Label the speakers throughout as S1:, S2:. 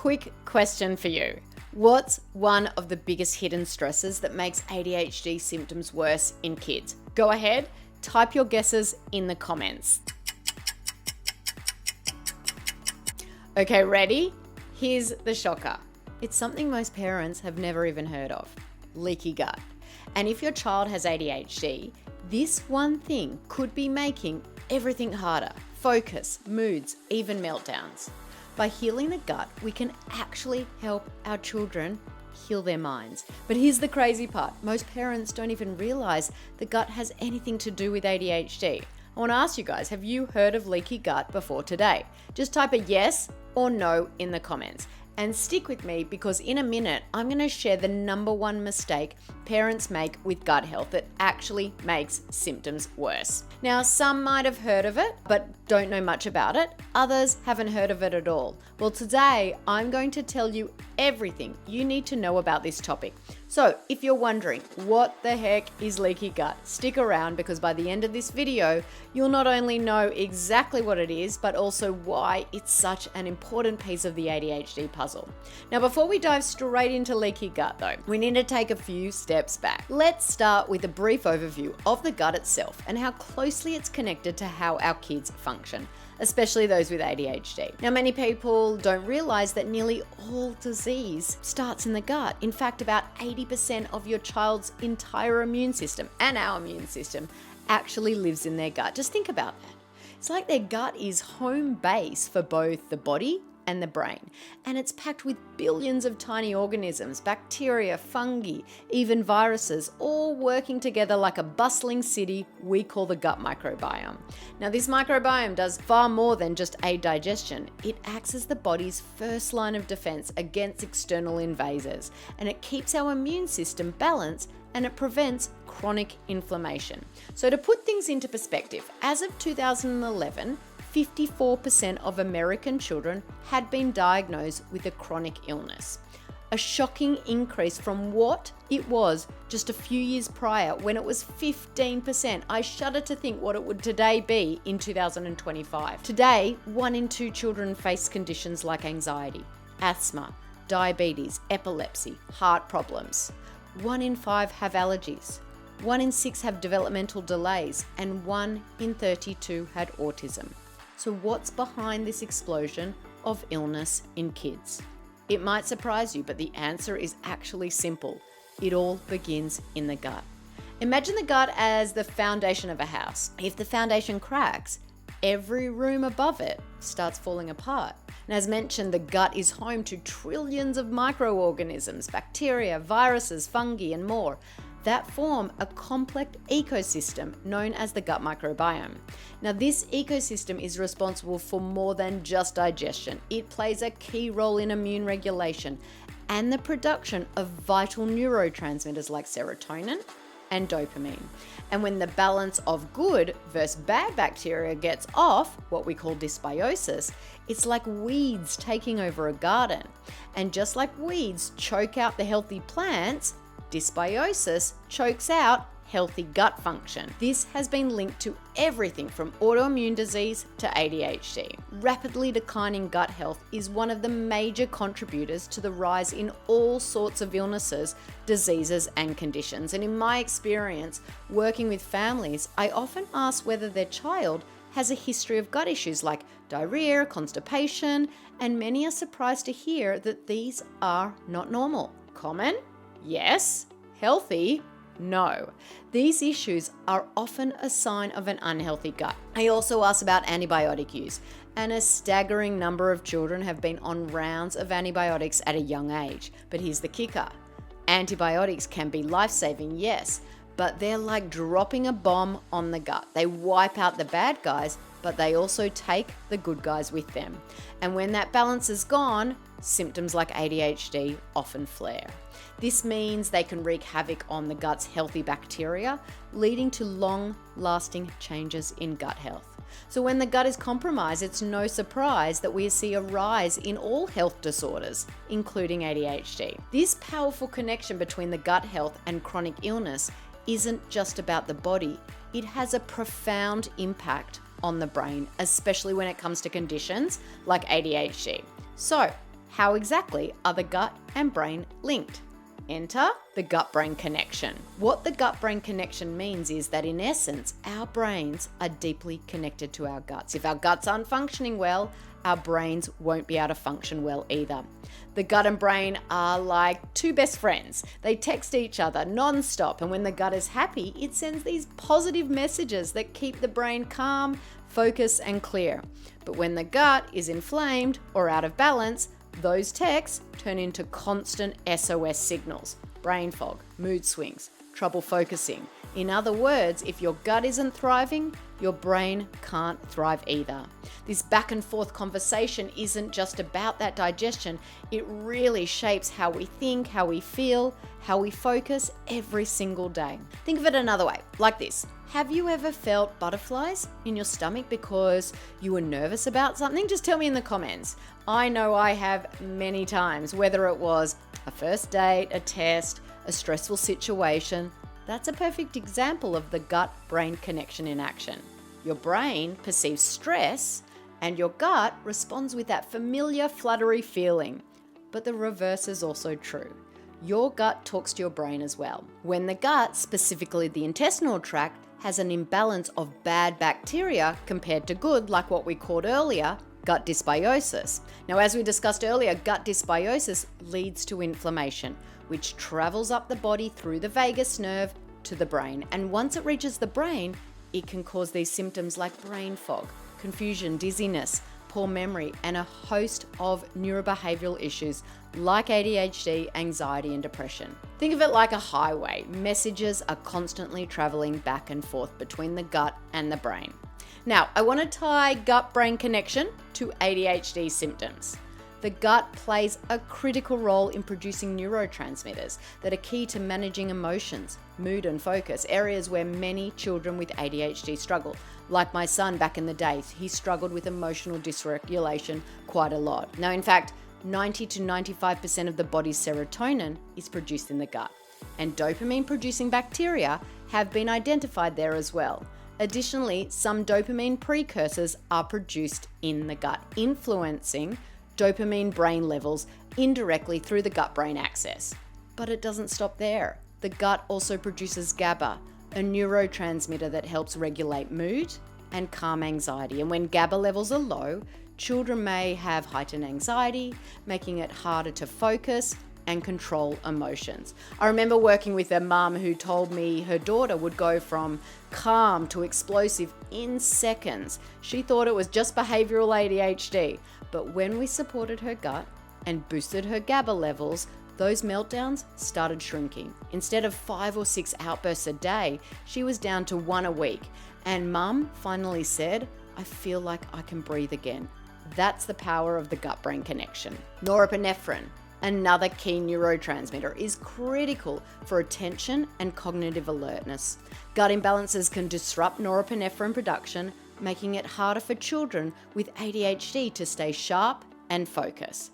S1: quick question for you. What's one of the biggest hidden stresses that makes ADHD symptoms worse in kids? Go ahead, type your guesses in the comments. Okay, ready? Here's the shocker. It's something most parents have never even heard of: leaky gut. And if your child has ADHD, this one thing could be making everything harder: focus, moods, even meltdowns. By healing the gut, we can actually help our children heal their minds. But here's the crazy part. Most parents don't even realize the gut has anything to do with ADHD. I want to ask you guys, have you heard of leaky gut before today? Just type a yes or no in the comments. And stick with me, because in a minute, I'm going to share the number one mistake parents make with gut health that actually makes symptoms worse. Now, some might have heard of it, but don't know much about it. Others haven't heard of it at all. Well, today, I'm going to tell you everything you need to know about this topic. So if you're wondering, what the heck is leaky gut? Stick around, because by the end of this video, you'll not only know exactly what it is, but also why it's such an important piece of the ADHD puzzle. Now, before we dive straight into leaky gut though, we need to take a few steps back. Let's start with a brief overview of the gut itself and how closely it's connected to how our kids function, especially those with ADHD. Now, many people don't realize that nearly all disease starts in the gut. In fact, about 80% of your child's entire immune system, and our immune system, actually lives in their gut. Just think about that. It's like their gut is home base for both the body and the brain. And it's packed with billions of tiny organisms, bacteria, fungi, even viruses, all working together like a bustling city we call the gut microbiome. Now, this microbiome does far more than just aid digestion. It acts as the body's first line of defense against external invaders, and it keeps our immune system balanced, and it prevents chronic inflammation. So to put things into perspective, as of 2011, 54% of American children had been diagnosed with a chronic illness. A shocking increase from what it was just a few years prior, when it was 15%. I shudder to think what it would today be in 2025. Today, 1 in 2 children face conditions like anxiety, asthma, diabetes, epilepsy, heart problems. 1 in 5 have allergies. 1 in 6 have developmental delays, and 1 in 32 had autism. So what's behind this explosion of illness in kids? It might surprise you, but the answer is actually simple. It all begins in the gut. Imagine the gut as the foundation of a house. If the foundation cracks, every room above it starts falling apart. And as mentioned, the gut is home to trillions of microorganisms, bacteria, viruses, fungi, and more, that form a complex ecosystem known as the gut microbiome. Now, this ecosystem is responsible for more than just digestion. It plays a key role in immune regulation and the production of vital neurotransmitters like serotonin and dopamine. And when the balance of good versus bad bacteria gets off, what we call dysbiosis, it's like weeds taking over a garden. And just like weeds choke out the healthy plants, dysbiosis chokes out healthy gut function. This has been linked to everything from autoimmune disease to ADHD. Rapidly declining gut health is one of the major contributors to the rise in all sorts of illnesses, diseases, and conditions. And in my experience working with families, I often ask whether their child has a history of gut issues like diarrhea, constipation, and many are surprised to hear that these are not normal. Common? Yes. Healthy? No. These issues are often a sign of an unhealthy gut. I also ask about antibiotic use, and a staggering number of children have been on rounds of antibiotics at a young age. But here's the kicker. Antibiotics can be life-saving, yes, but they're like dropping a bomb on the gut. They wipe out the bad guys, but they also take the good guys with them. And when that balance is gone, symptoms like ADHD often flare. This means they can wreak havoc on the gut's healthy bacteria, leading to long-lasting changes in gut health. So when the gut is compromised, it's no surprise that we see a rise in all health disorders, including ADHD. This powerful connection between the gut health and chronic illness isn't just about the body. It has a profound impact on the brain, especially when it comes to conditions like ADHD. So, how exactly are the gut and brain linked? Enter the gut-brain connection. What the gut-brain connection means is that in essence, our brains are deeply connected to our guts. If our guts aren't functioning well, our brains won't be able to function well either. The gut and brain are like two best friends. They text each other non-stop, and when the gut is happy, it sends these positive messages that keep the brain calm, focused, and clear. But when the gut is inflamed or out of balance, those texts turn into constant SOS signals, brain fog, mood swings, trouble focusing. In other words, if your gut isn't thriving, your brain can't thrive either. This back and forth conversation isn't just about that digestion, it really shapes how we think, how we feel, how we focus every single day. Think of it another way, like this. Have you ever felt butterflies in your stomach because you were nervous about something? Just tell me in the comments. I know I have many times, whether it was a first date, a test, a stressful situation. That's a perfect example of the gut-brain connection in action. Your brain perceives stress and your gut responds with that familiar fluttery feeling. But the reverse is also true. Your gut talks to your brain as well. When the gut, specifically the intestinal tract, has an imbalance of bad bacteria compared to good, like what we called earlier, gut dysbiosis. Now, as we discussed earlier, gut dysbiosis leads to inflammation, which travels up the body through the vagus nerve to the brain. And once it reaches the brain, it can cause these symptoms like brain fog, confusion, dizziness, poor memory, and a host of neurobehavioral issues like ADHD, anxiety, and depression. Think of it like a highway. Messages are constantly traveling back and forth between the gut and the brain. Now, I want to tie gut-brain connection to ADHD symptoms. The gut plays a critical role in producing neurotransmitters that are key to managing emotions, mood, and focus, areas where many children with ADHD struggle. Like my son back in the day, he struggled with emotional dysregulation quite a lot. Now, in fact, 90 to 95% of the body's serotonin is produced in the gut, and dopamine-producing bacteria have been identified there as well. Additionally, some dopamine precursors are produced in the gut, influencing dopamine brain levels indirectly through the gut-brain axis. But it doesn't stop there. The gut also produces GABA, a neurotransmitter that helps regulate mood and calm anxiety. And when GABA levels are low, children may have heightened anxiety, making it harder to focus and control emotions. I remember working with a mum who told me her daughter would go from calm to explosive in seconds. She thought it was just behavioral ADHD, but when we supported her gut and boosted her GABA levels, those meltdowns started shrinking. Instead of 5 or 6 outbursts a day, she was down to 1 a week. And mum finally said, "I feel like I can breathe again." That's the power of the gut-brain connection. Norepinephrine, another key neurotransmitter, is critical for attention and cognitive alertness. Gut imbalances can disrupt norepinephrine production, making it harder for children with ADHD to stay sharp and focus.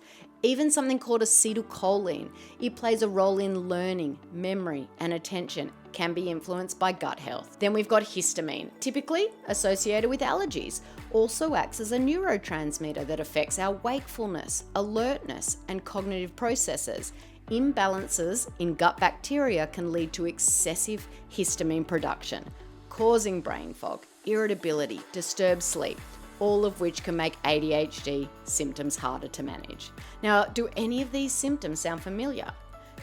S1: Even something called acetylcholine, it plays a role in learning, memory, and attention, can be influenced by gut health. Then we've got histamine, typically associated with allergies, also acts as a neurotransmitter that affects our wakefulness, alertness, and cognitive processes. Imbalances in gut bacteria can lead to excessive histamine production, causing brain fog, irritability, disturbed sleep, all of which can make ADHD symptoms harder to manage. Now, do any of these symptoms sound familiar?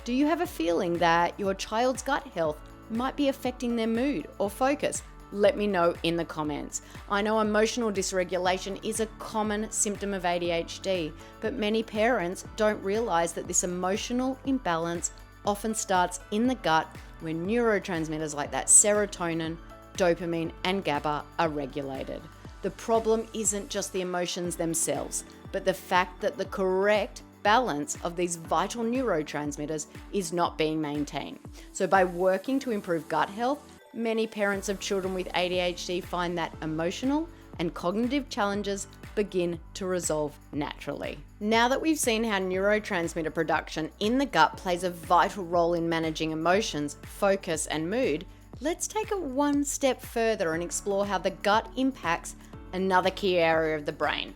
S1: Do you have a feeling that your child's gut health might be affecting their mood or focus? Let me know in the comments. I know emotional dysregulation is a common symptom of ADHD, but many parents don't realize that this emotional imbalance often starts in the gut when neurotransmitters like that serotonin, dopamine, and GABA are regulated. The problem isn't just the emotions themselves, but the fact that the correct balance of these vital neurotransmitters is not being maintained. So by working to improve gut health, many parents of children with ADHD find that emotional and cognitive challenges begin to resolve naturally. Now that we've seen how neurotransmitter production in the gut plays a vital role in managing emotions, focus, and mood, let's take it one step further and explore how the gut impacts another key area of the brain,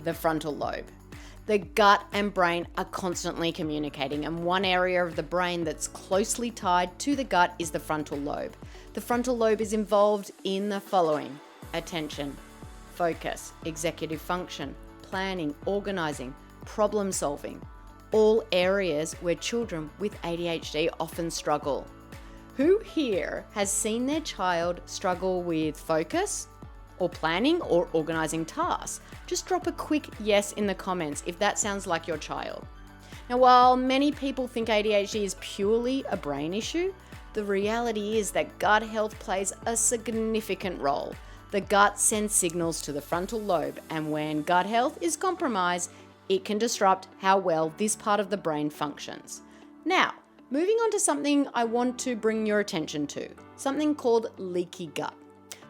S1: the frontal lobe. The gut and brain are constantly communicating, and one area of the brain that's closely tied to the gut is the frontal lobe. The frontal lobe is involved in the following: attention, focus, executive function, planning, organizing, problem solving, all areas where children with ADHD often struggle. Who here has seen their child struggle with focus or planning or organizing tasks? Just drop a quick yes in the comments if that sounds like your child. Now, while many people think ADHD is purely a brain issue, the reality is that gut health plays a significant role. The gut sends signals to the frontal lobe, and when gut health is compromised, it can disrupt how well this part of the brain functions. Now, moving on to something I want to bring your attention to, something called leaky gut.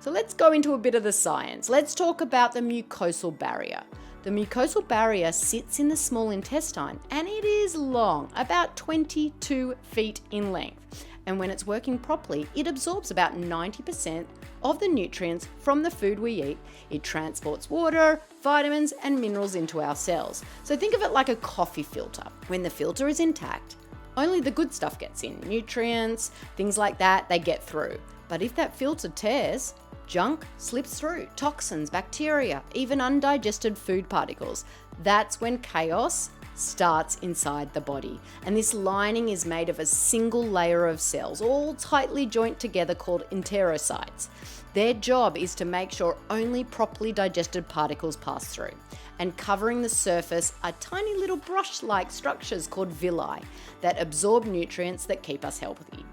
S1: So let's go into a bit of the science. Let's talk about the mucosal barrier. The mucosal barrier sits in the small intestine, and it is long, about 22 feet in length. And when it's working properly, it absorbs about 90% of the nutrients from the food we eat. It transports water, vitamins, and minerals into our cells. So think of it like a coffee filter. When the filter is intact, only the good stuff gets in. Nutrients, things like that, they get through. But if that filter tears, junk slips through, toxins, bacteria, even undigested food particles. That's when chaos starts inside the body. And this lining is made of a single layer of cells, all tightly joined together, called enterocytes. Their job is to make sure only properly digested particles pass through. And covering the surface are tiny little brush-like structures called villi that absorb nutrients that keep us healthy.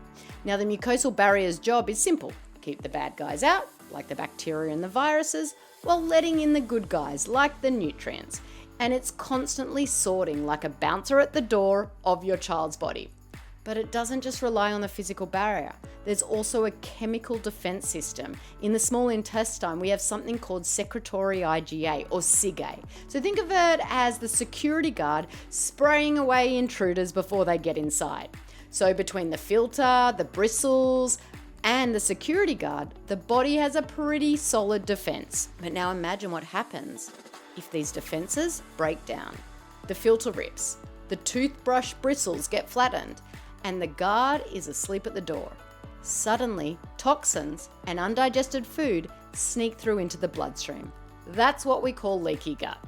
S1: Now, the mucosal barrier's job is simple: keep the bad guys out, like the bacteria and the viruses, while letting in the good guys, like the nutrients. And it's constantly sorting like a bouncer at the door of your child's body. But it doesn't just rely on the physical barrier. There's also a chemical defense system. In the small intestine, we have something called secretory IgA, or SIGA. So think of it as the security guard spraying away intruders before they get inside. So between the filter, the bristles, and the security guard, the body has a pretty solid defense. But now imagine what happens if these defenses break down. The filter rips, the toothbrush bristles get flattened, and the guard is asleep at the door. Suddenly, toxins and undigested food sneak through into the bloodstream. That's what we call leaky gut.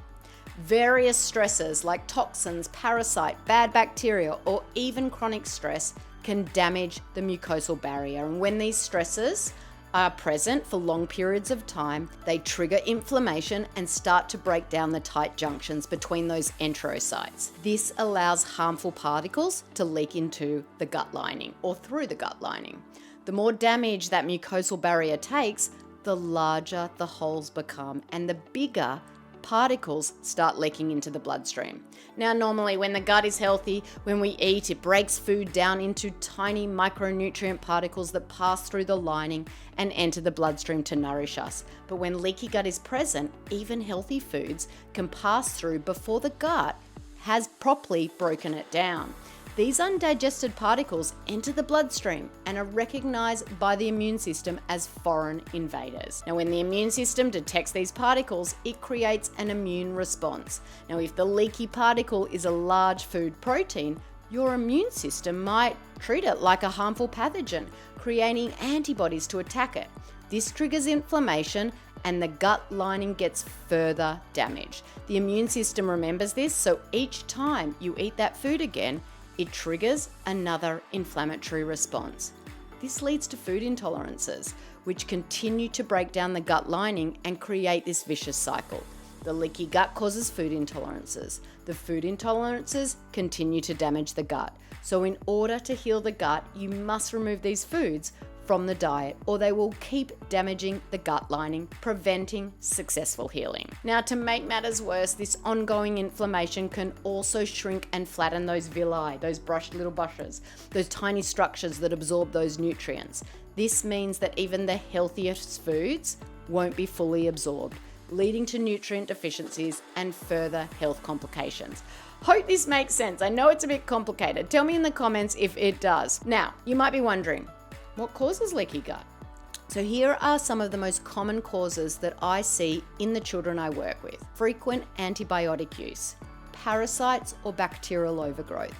S1: Various stresses like toxins, parasite, bad bacteria, or even chronic stress can damage the mucosal barrier. And when these stresses are present for long periods of time, they trigger inflammation and start to break down the tight junctions between those enterocytes. This allows harmful particles to leak into the gut lining or through the gut lining. The more damage that mucosal barrier takes, the larger the holes become and the bigger particles start leaking into the bloodstream. Now, normally when the gut is healthy, when we eat, it breaks food down into tiny micronutrient particles that pass through the lining and enter the bloodstream to nourish us. But when leaky gut is present, even healthy foods can pass through before the gut has properly broken it down. These undigested particles enter the bloodstream and are recognized by the immune system as foreign invaders. Now, when the immune system detects these particles, it creates an immune response. Now, if the leaky particle is a large food protein, your immune system might treat it like a harmful pathogen, creating antibodies to attack it. This triggers inflammation and the gut lining gets further damaged. The immune system remembers this, so each time you eat that food again, it triggers another inflammatory response. This leads to food intolerances, which continue to break down the gut lining and create this vicious cycle. The leaky gut causes food intolerances. The food intolerances continue to damage the gut. So in order to heal the gut, you must remove these foods from the diet, or they will keep damaging the gut lining, preventing successful healing. Now, to make matters worse, this ongoing inflammation can also shrink and flatten those villi, those little brushes, those tiny structures that absorb those nutrients. This means that even the healthiest foods won't be fully absorbed, leading to nutrient deficiencies and further health complications. Hope this makes sense. I know it's a bit complicated. Tell me in the comments if it does. Now, you might be wondering, what causes leaky gut? So here are some of the most common causes that I see in the children I work with. Frequent antibiotic use, parasites or bacterial overgrowth,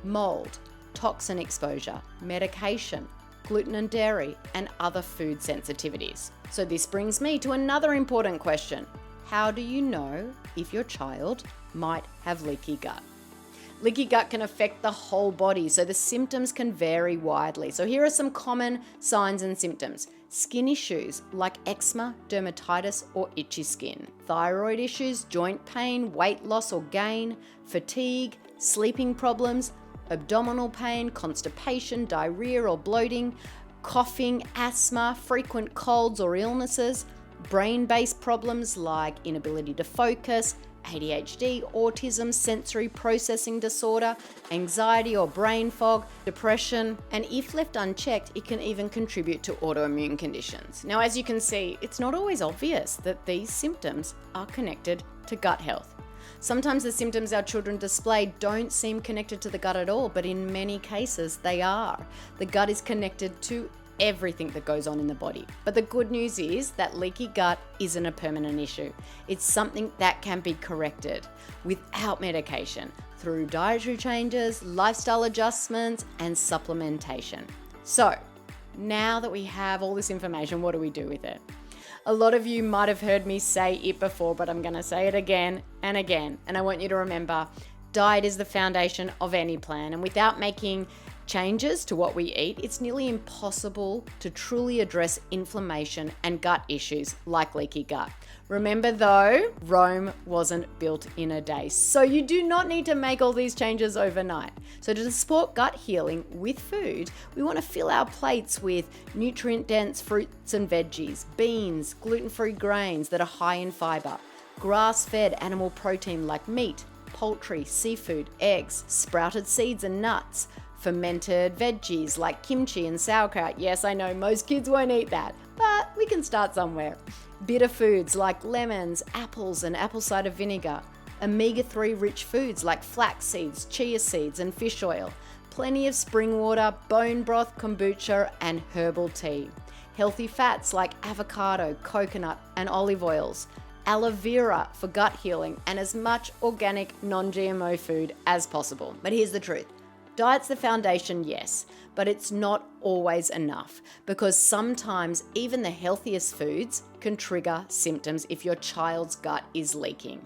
S1: mold, toxin exposure, medication, gluten and dairy, and other food sensitivities. So this brings me to another important question. How do you know if your child might have leaky gut? Leaky gut can affect the whole body, so the symptoms can vary widely. So here are some common signs and symptoms. Skin issues like eczema, dermatitis, or itchy skin. Thyroid issues, joint pain, weight loss or gain, fatigue, sleeping problems, abdominal pain, constipation, diarrhea or bloating, coughing, asthma, frequent colds or illnesses, brain-based problems like inability to focus, ADHD, autism, sensory processing disorder, anxiety or brain fog, depression, and if left unchecked, it can even contribute to autoimmune conditions. Now, as you can see, it's not always obvious that these symptoms are connected to gut health. Sometimes the symptoms our children display don't seem connected to the gut at all, but in many cases they are. The gut is connected to everything that goes on in the body. But the good news is that leaky gut isn't a permanent issue. It's something that can be corrected without medication through dietary changes, lifestyle adjustments, and supplementation. So now that we have all this information, what do we do with it? A lot of you might have heard me say it before, but I'm going to say it again and again. And I want you to remember, diet is the foundation of any plan. And without making changes to what we eat, it's nearly impossible to truly address inflammation and gut issues like leaky gut. Remember though, Rome wasn't built in a day, so you do not need to make all these changes overnight. So to support gut healing with food, we want to fill our plates with nutrient-dense fruits and veggies, beans, gluten-free grains that are high in fiber, grass-fed animal protein like meat, poultry, seafood, eggs, sprouted seeds and nuts, fermented veggies like kimchi and sauerkraut. Yes, I know most kids won't eat that, but we can start somewhere. Bitter foods like lemons, apples, and apple cider vinegar. Omega-3 rich foods like flax seeds, chia seeds, and fish oil. Plenty of spring water, bone broth, kombucha, and herbal tea. Healthy fats like avocado, coconut, and olive oils. Aloe vera for gut healing, and as much organic, non-GMO food as possible. But here's the truth. Diet's the foundation, yes, but it's not always enough because sometimes even the healthiest foods can trigger symptoms if your child's gut is leaking.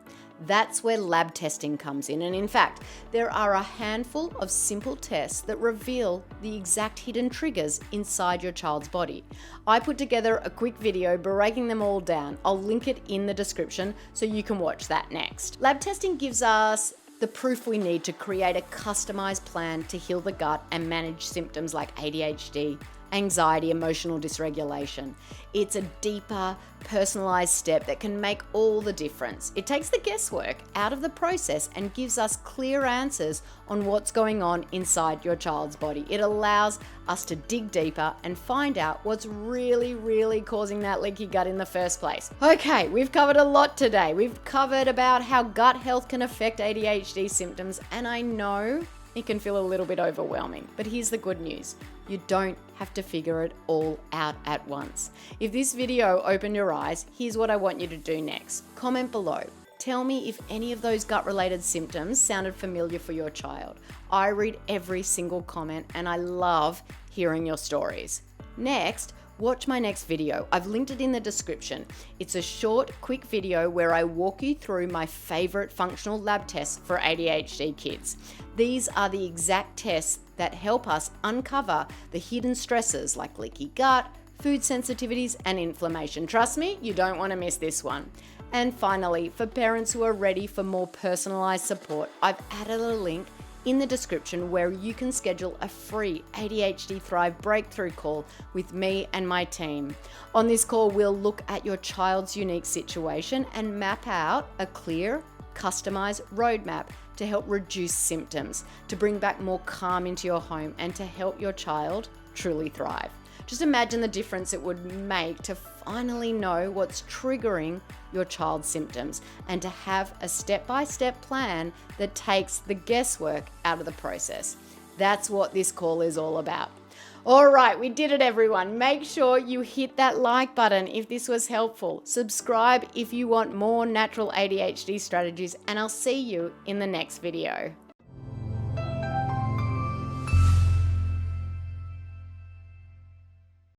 S1: That's where lab testing comes in. And in fact, there are a handful of simple tests that reveal the exact hidden triggers inside your child's body. I put together a quick video breaking them all down. I'll link it in the description so you can watch that next. Lab testing gives us the proof we need to create a customized plan to heal the gut and manage symptoms like ADHD, anxiety, emotional dysregulation. It's a deeper, personalized step that can make all the difference. It takes the guesswork out of the process and gives us clear answers on what's going on inside your child's body. It allows us to dig deeper and find out what's really causing that leaky gut in the first place. Okay, we've covered a lot today. We've covered about how gut health can affect ADHD symptoms, and I know it can feel a little bit overwhelming, but here's the good news. You don't have to figure it all out at once. If this video opened your eyes, here's what I want you to do next. Comment below. Tell me if any of those gut-related symptoms sounded familiar for your child. I read every single comment and I love hearing your stories. Next, watch my next video. I've linked it in the description. It's a short, quick video where I walk you through my favorite functional lab tests for ADHD kids. These are the exact tests that help us uncover the hidden stresses like leaky gut, food sensitivities, and inflammation. Trust me, you don't want to miss this one. And finally, for parents who are ready for more personalized support, I've added a link in the description where you can schedule a free ADHD Thrive breakthrough call with me and my team. On this call, we'll look at your child's unique situation and map out a clear, customized roadmap to help reduce symptoms, to bring back more calm into your home, and to help your child truly thrive. Just imagine the difference it would make to finally know what's triggering your child's symptoms and to have a step-by-step plan that takes the guesswork out of the process. That's what this call is all about. All right, we did it, everyone. Make sure you hit that like button if this was helpful. Subscribe if you want more natural ADHD strategies, and I'll see you in the next video.